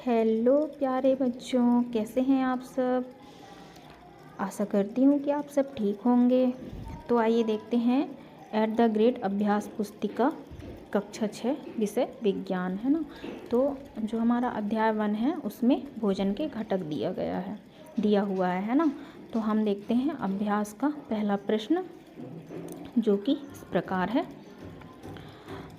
Hello प्यारे बच्चों, कैसे हैं आप सब। आशा करती हूँ कि आप सब ठीक होंगे। तो आइए देखते हैं एट द ग्रेड अभ्यास पुस्तिका कक्षा 6 विषय विज्ञान, है ना। तो जो हमारा अध्याय 1 है उसमें भोजन के घटक दिया हुआ है ना। तो हम देखते हैं अभ्यास का पहला प्रश्न, जो कि इस प्रकार है।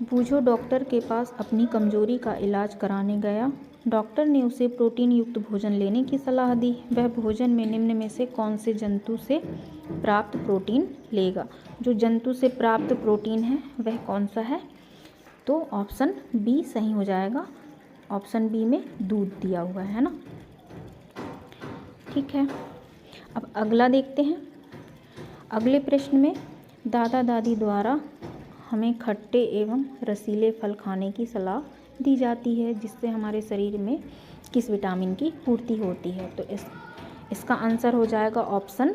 बूझो डॉक्टर के पास अपनी कमजोरी का इलाज कराने गया। डॉक्टर ने उसे प्रोटीन युक्त भोजन लेने की सलाह दी। वह भोजन में निम्न में से कौन से जंतु से प्राप्त प्रोटीन लेगा। जो जंतु से प्राप्त प्रोटीन है वह कौन सा है, तो ऑप्शन बी सही हो जाएगा। ऑप्शन बी में दूध दिया हुआ है ना। ठीक है, अब अगला देखते हैं। अगले प्रश्न में दादा दादी द्वारा हमें खट्टे एवं रसीले फल खाने की सलाह दी जाती है, जिससे हमारे शरीर में किस विटामिन की पूर्ति होती है। तो इसका आंसर हो जाएगा ऑप्शन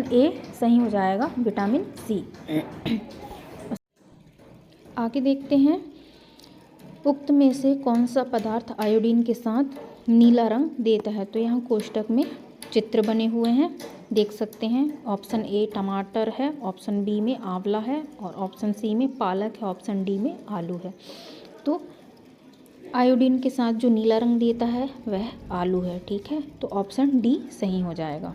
ए सही हो जाएगा, विटामिन सी। आगे देखते हैं, उक्त में से कौन सा पदार्थ आयोडीन के साथ नीला रंग देता है। तो यहाँ कोष्टक में चित्र बने हुए हैं, देख सकते हैं। ऑप्शन ए टमाटर है, ऑप्शन बी में आंवला है, और ऑप्शन सी में पालक है, ऑप्शन डी में आलू है। तो आयोडीन के साथ जो नीला रंग देता है वह आलू है। ठीक है, तो ऑप्शन डी सही हो जाएगा।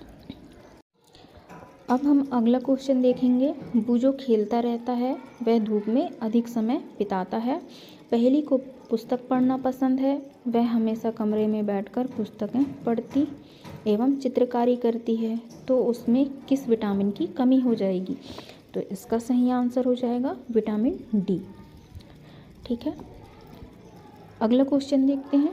अब हम अगला क्वेश्चन देखेंगे। बूझो खेलता रहता है, वह धूप में अधिक समय बिताता है। पहेली को पुस्तक पढ़ना पसंद है, वह हमेशा कमरे में बैठकर पुस्तकें पढ़ती एवं चित्रकारी करती है। तो उसमें किस विटामिन की कमी हो जाएगी। तो इसका सही आंसर हो जाएगा विटामिन डी। ठीक है, अगला क्वेश्चन देखते हैं।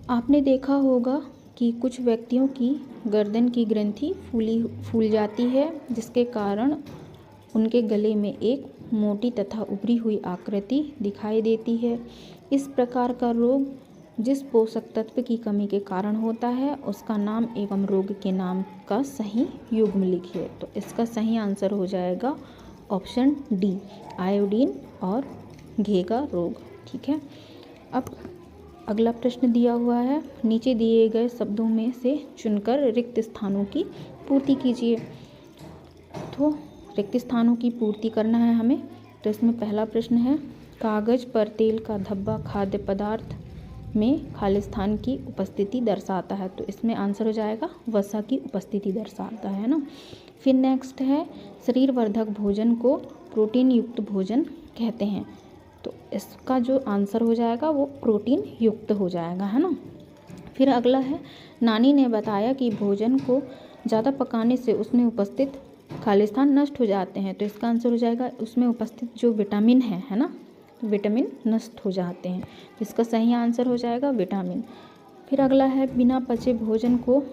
आपने देखा होगा कि कुछ व्यक्तियों की गर्दन की ग्रंथि फूल जाती है, जिसके कारण उनके गले में एक मोटी तथा उभरी हुई आकृति दिखाई देती है। इस प्रकार का रोग जिस पोषक तत्व की कमी के कारण होता है, उसका नाम एवं रोग के नाम का सही युग्म लिखिए। तो इसका सही आंसर हो जाएगा ऑप्शन डी, आयोडीन और घेगा रोग। ठीक है, अब अगला प्रश्न दिया हुआ है। नीचे दिए गए शब्दों में से चुनकर रिक्त स्थानों की पूर्ति कीजिए। तो रिक्त स्थानों की पूर्ति करना है हमें। तो इसमें पहला प्रश्न है, कागज पर तेल का धब्बा खाद्य पदार्थ में खालिस्तान की उपस्थिति दर्शाता है। तो इसमें आंसर हो जाएगा वसा की उपस्थिति दर्शाता है ना। फिर नेक्स्ट है, शरीर वर्धक भोजन को प्रोटीन युक्त भोजन कहते हैं। तो इसका जो आंसर हो जाएगा वो प्रोटीन युक्त हो जाएगा, है ना। फिर अगला है, नानी ने बताया कि भोजन को ज़्यादा पकाने से उसमें उपस्थित खालिस्तान नष्ट हो जाते हैं। तो इसका आंसर हो जाएगा उसमें उपस्थित जो विटामिन है ना, विटामिन नष्ट हो जाते हैं। इसका सही आंसर हो जाएगा विटामिन। फिर अगला है, बिना पचे भोजन को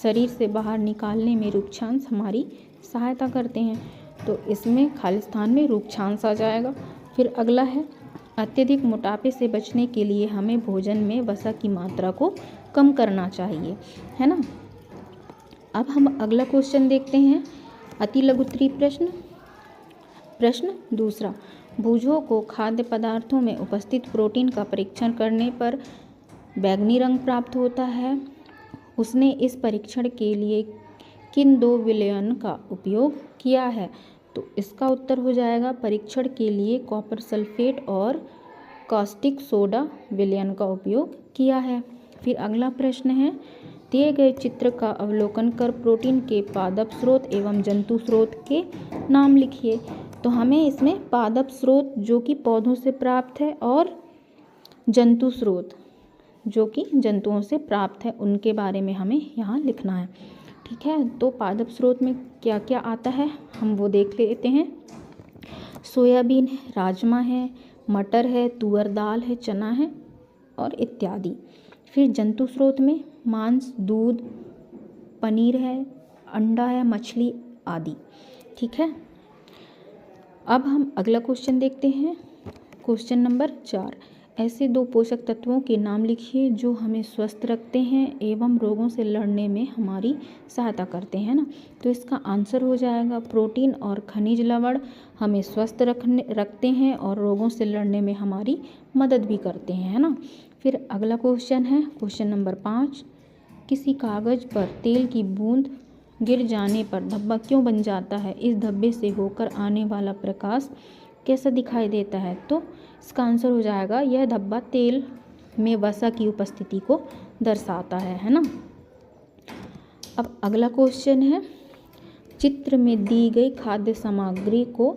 शरीर से बाहर निकालने में रूक्षांश हमारी सहायता करते हैं। तो इसमें खालिस्तान में रूक्षांश आ जाएगा। फिर अगला है, अत्यधिक मोटापे से बचने के लिए हमें भोजन में वसा की मात्रा को कम करना चाहिए, है ना। अब हम अगला क्वेश्चन देखते हैं, अति लघुत्तरीय प्रश्न दूसरा। बूझो को खाद्य पदार्थों में उपस्थित प्रोटीन का परीक्षण करने पर बैंगनी रंग प्राप्त होता है। उसने इस परीक्षण के लिए किन दो विलयन का उपयोग किया है। तो इसका उत्तर हो जाएगा परीक्षण के लिए कॉपर सल्फेट और कास्टिक सोडा विलयन का उपयोग किया है। फिर अगला प्रश्न है, दिए गए चित्र का अवलोकन कर प्रोटीन के पादप स्रोत एवं जंतु स्रोत के नाम लिखिए। तो हमें इसमें पादप स्रोत जो कि पौधों से प्राप्त है और जंतु स्रोत जो कि जंतुओं से प्राप्त है उनके बारे में हमें यहाँ लिखना है। ठीक है, तो पादप स्रोत में क्या क्या आता है हम वो देख लेते हैं। सोयाबीन है, राजमा है, मटर है, तुअर दाल है, चना है और इत्यादि। फिर जंतु स्रोत में मांस, दूध, पनीर है, अंडा है, मछली आदि। ठीक है, अब हम अगला क्वेश्चन देखते हैं। क्वेश्चन नंबर 4, ऐसे 2 पोषक तत्वों के नाम लिखिए जो हमें स्वस्थ रखते हैं एवं रोगों से लड़ने में हमारी सहायता करते हैं ना। तो इसका आंसर हो जाएगा प्रोटीन और खनिज लवण हमें स्वस्थ रखते हैं और रोगों से लड़ने में हमारी मदद भी करते हैं, है ना। फिर अगला क्वेश्चन है क्वेश्चन नंबर 5, किसी कागज़ पर तेल की बूंद गिर जाने पर धब्बा क्यों बन जाता है? इस धब्बे से होकर आने वाला प्रकाश कैसा दिखाई देता है? तो इसका आंसर हो जाएगा यह धब्बा तेल में वसा की उपस्थिति को दर्शाता है ना। अब अगला क्वेश्चन है, चित्र में दी गई खाद्य सामग्री को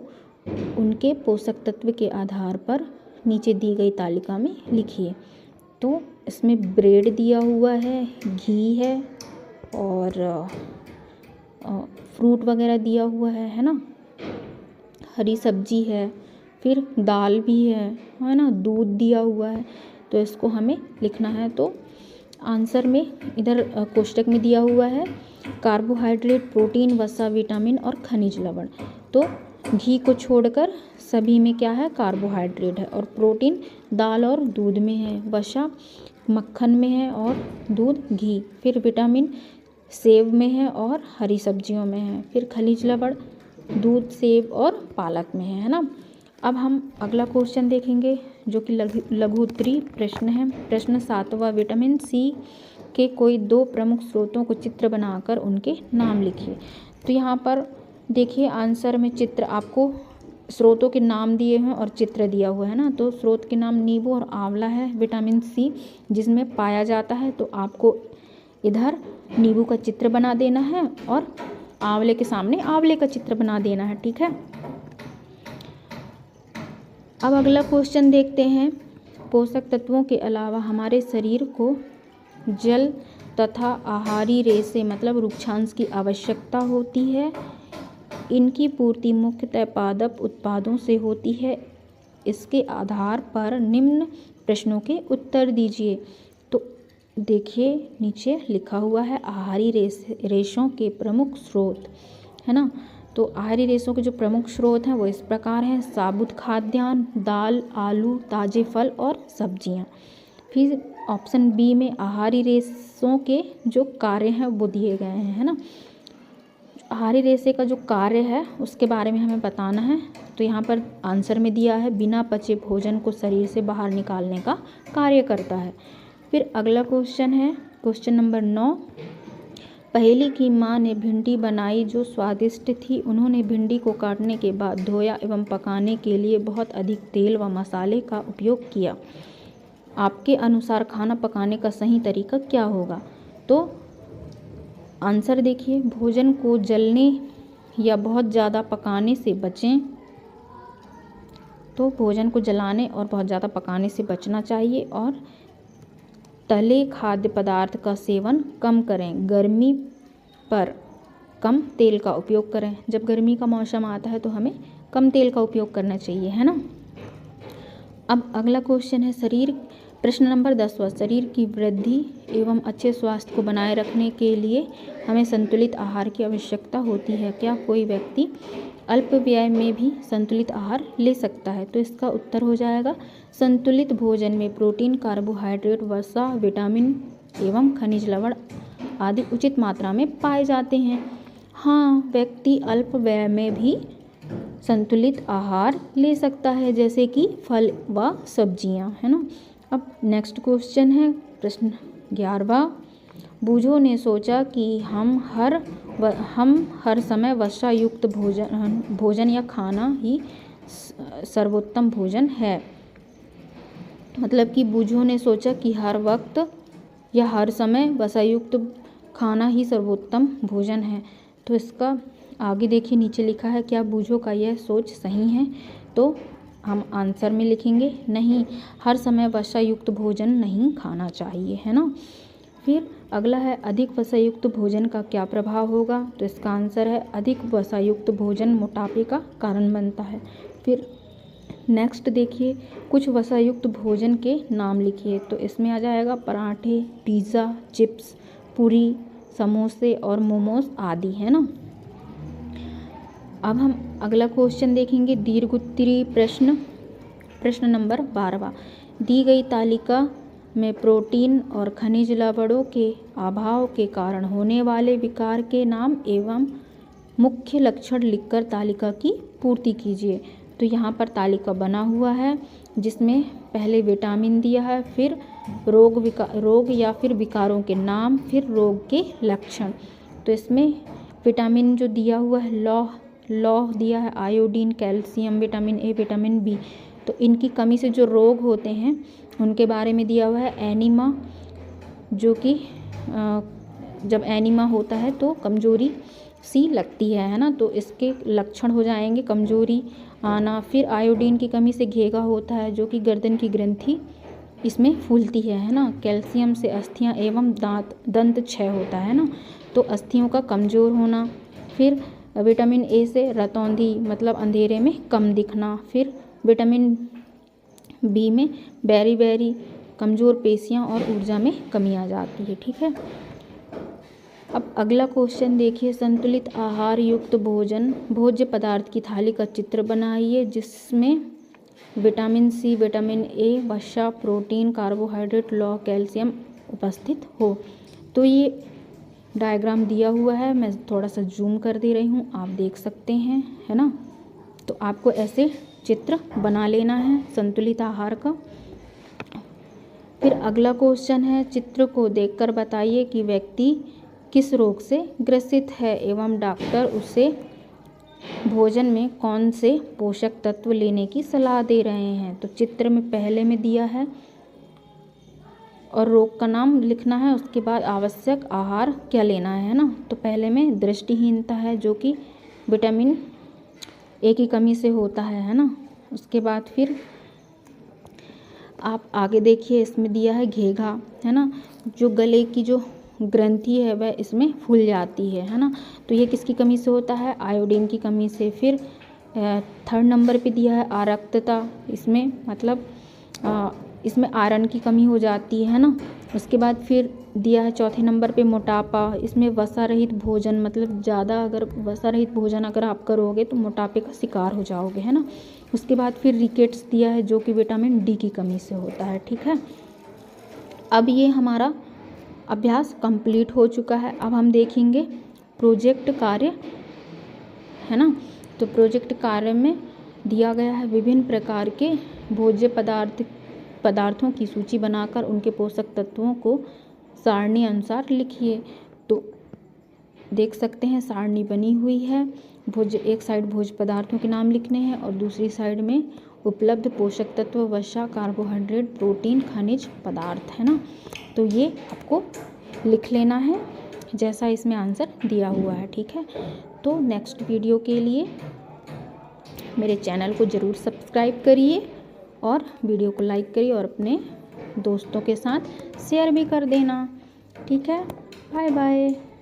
उनके पोषक तत्व के आधार पर नीचे दी गई तालिका में लिखिए। तो इसमें ब्रेड दिया हुआ है, घी है और फ्रूट वगैरह दिया हुआ है ना, हरी सब्जी है, फिर दाल भी है ना, दूध दिया हुआ है। तो इसको हमें लिखना है। तो आंसर में इधर कोष्टक में दिया हुआ है कार्बोहाइड्रेट, प्रोटीन, वसा, विटामिन और खनिज लवण। तो घी को छोड़कर सभी में क्या है? कार्बोहाइड्रेट है। और प्रोटीन दाल और दूध में है, वसा मक्खन में है और दूध घी। फिर विटामिन सेब में है और हरी सब्जियों में है। फिर खनिज लवण दूध, सेब और पालक में है ना। अब हम अगला क्वेश्चन देखेंगे जो कि लघु उत्तरीय प्रश्न है। प्रश्न 7वां, विटामिन सी के कोई 2 प्रमुख स्रोतों को चित्र बनाकर उनके नाम लिखिए। तो यहाँ पर देखिए आंसर में चित्र आपको स्रोतों के नाम दिए हैं और चित्र दिया हुआ है ना। तो स्रोत के नाम नींबू और आंवला है, विटामिन सी जिसमें पाया जाता है। तो आपको इधर नींबू का चित्र बना देना है और आंवले के सामने आंवले का चित्र बना देना है, ठीक है। अब अगला क्वेश्चन देखते हैं, पोषक तत्वों के अलावा हमारे शरीर को जल तथा आहारी रेशे मतलब रुक्षांश की आवश्यकता होती है। इनकी पूर्ति मुख्यतः पादप उत्पादों से होती है। इसके आधार पर निम्न प्रश्नों के उत्तर दीजिए। तो देखिए नीचे लिखा हुआ है आहारी रेशों के प्रमुख स्रोत, है ना। तो आहारी रेशों के जो प्रमुख स्रोत हैं वो इस प्रकार हैं, साबुत खाद्यान्न, दाल, आलू, ताजे फल और सब्जियां। फिर ऑप्शन बी में आहारी रेशों के जो कार्य हैं वो दिए गए हैं, है ना। आहारी रेशे का जो कार्य है उसके बारे में हमें बताना है। तो यहाँ पर आंसर में दिया है बिना पचे भोजन को शरीर से बाहर निकालने का कार्य करता है। फिर अगला क्वेश्चन है क्वेश्चन नंबर 9, पहेली की माँ ने भिंडी बनाई जो स्वादिष्ट थी। उन्होंने भिंडी को काटने के बाद धोया एवं पकाने के लिए बहुत अधिक तेल व मसाले का उपयोग किया। आपके अनुसार खाना पकाने का सही तरीका क्या होगा? तो आंसर देखिए, भोजन को जलने या बहुत ज़्यादा पकाने से बचें। तो भोजन को जलाने और बहुत ज़्यादा पकाने से बचना चाहिए और तले खाद्य पदार्थ का सेवन कम करें। गर्मी पर कम तेल का उपयोग करें। जब गर्मी का मौसम आता है तो हमें कम तेल का उपयोग करना चाहिए, है ना। अब अगला क्वेश्चन है प्रश्न नंबर 10वां, शरीर की वृद्धि एवं अच्छे स्वास्थ्य को बनाए रखने के लिए हमें संतुलित आहार की आवश्यकता होती है। क्या कोई व्यक्ति अल्प व्यय में भी संतुलित आहार ले सकता है? तो इसका उत्तर हो जाएगा संतुलित भोजन में प्रोटीन, कार्बोहाइड्रेट, वसा, विटामिन एवं खनिज लवण आदि उचित मात्रा में पाए जाते हैं। हाँ, व्यक्ति अल्प व्यय में भी संतुलित आहार ले सकता है जैसे कि फल व सब्जियां, है ना। अब नेक्स्ट क्वेश्चन है प्रश्न 11वां, बूझों ने सोचा कि हम हर समय वसा युक्त भोजन या खाना ही सर्वोत्तम भोजन है। मतलब कि बूझों ने सोचा कि हर वक्त या हर समय वसा युक्त खाना ही सर्वोत्तम भोजन है। तो इसका आगे देखिए नीचे लिखा है, क्या बूझों का यह सोच सही है? तो हम आंसर में लिखेंगे नहीं, हर समय वसा युक्त भोजन नहीं खाना चाहिए, है ना। फिर अगला है अधिक वसा युक्त भोजन का क्या प्रभाव होगा? तो इसका आंसर है अधिक वसा युक्त भोजन मोटापे का कारण बनता है। फिर नेक्स्ट देखिए, कुछ वसा युक्त भोजन के नाम लिखिए। तो इसमें आ जाएगा पराठे, पिज़्ज़ा, चिप्स, पूरी, समोसे और मोमोज आदि, है ना। अब हम अगला क्वेश्चन देखेंगे दीर्घ उत्तरीय प्रश्न नंबर 12वां, दी गई तालिका में प्रोटीन और खनिज लवणों के अभाव के कारण होने वाले विकार के नाम एवं मुख्य लक्षण लिखकर तालिका की पूर्ति कीजिए। तो यहाँ पर तालिका बना हुआ है जिसमें पहले विटामिन दिया है, फिर रोग या फिर विकारों के नाम, फिर रोग के लक्षण। तो इसमें विटामिन जो दिया हुआ है लौह दिया है, iodine, calcium, vitamin A, vitamin B. तो इनकी कमी से जो रोग होते हैं उनके बारे में दिया हुआ है। एनीमा, जो कि जब एनीमा होता है तो कमजोरी सी लगती है ना, तो इसके लक्षण हो जाएंगे कमजोरी आना। फिर आयोडीन की कमी से घेगा होता है जो कि गर्दन की ग्रंथि इसमें फूलती है ना। कैल्शियम से अस्थियां एवं दंत क्षय होता है ना, तो अस्थियों का कमज़ोर होना। फिर विटामिन ए से रतौंधी मतलब अंधेरे में कम दिखना। फिर विटामिन बी में बेरी कमज़ोर पेशियां और ऊर्जा में कमी आ जाती है। ठीक है, अब अगला क्वेश्चन देखिए। संतुलित आहार युक्त भोज्य पदार्थ की थाली का चित्र बनाइए जिसमें विटामिन सी, विटामिन ए, वसा, प्रोटीन, कार्बोहाइड्रेट, लौह, कैल्शियम उपस्थित हो। तो ये डायग्राम दिया हुआ है, मैं थोड़ा सा जूम कर दे रही हूँ, आप देख सकते हैं, है ना। तो आपको ऐसे चित्र बना लेना है संतुलित आहार का। फिर अगला क्वेश्चन है, चित्र को देखकर बताइए कि व्यक्ति किस रोग से ग्रसित है एवं डॉक्टर उसे भोजन में कौन से पोषक तत्व लेने की सलाह दे रहे हैं। तो चित्र में पहले में दिया है और रोग का नाम लिखना है, उसके बाद आवश्यक आहार क्या लेना है ना। तो पहले में दृष्टिहीनता है जो कि विटामिन ए की कमी से होता है ना। उसके बाद फिर आप आगे देखिए, इसमें दिया है घेघा, है ना, जो गले की जो ग्रंथि है वह इसमें फूल जाती है ना। तो ये किसकी कमी से होता है, आयोडीन की कमी से। फिर थर्ड नंबर पे दिया है आरक्तता, इसमें मतलब इसमें आयरन की कमी हो जाती है ना। उसके बाद फिर दिया है चौथे नंबर पे मोटापा, इसमें वसा रहित भोजन मतलब ज़्यादा अगर वसा रहित भोजन अगर आप करोगे तो मोटापे का शिकार हो जाओगे, है ना। उसके बाद फिर रिकेट्स दिया है जो कि विटामिन डी की कमी से होता है। ठीक है, अब ये हमारा अभ्यास कंप्लीट हो चुका है। अब हम देखेंगे प्रोजेक्ट कार्य, है ना। तो प्रोजेक्ट कार्य में दिया गया है विभिन्न प्रकार के भोज्य पदार्थों की सूची बनाकर उनके पोषक तत्वों को सारणी अनुसार लिखिए। तो देख सकते हैं सारणी बनी हुई है। एक साइड भोज्य पदार्थों के नाम लिखने हैं और दूसरी साइड में उपलब्ध पोषक तत्व, वसा, कार्बोहाइड्रेट, प्रोटीन, खनिज पदार्थ, है ना। तो ये आपको लिख लेना है जैसा इसमें आंसर दिया हुआ है। ठीक है, तो नेक्स्ट वीडियो के लिए मेरे चैनल को ज़रूर सब्सक्राइब करिए और वीडियो को लाइक करिए और अपने दोस्तों के साथ शेयर भी कर देना। ठीक है, बाय बाय।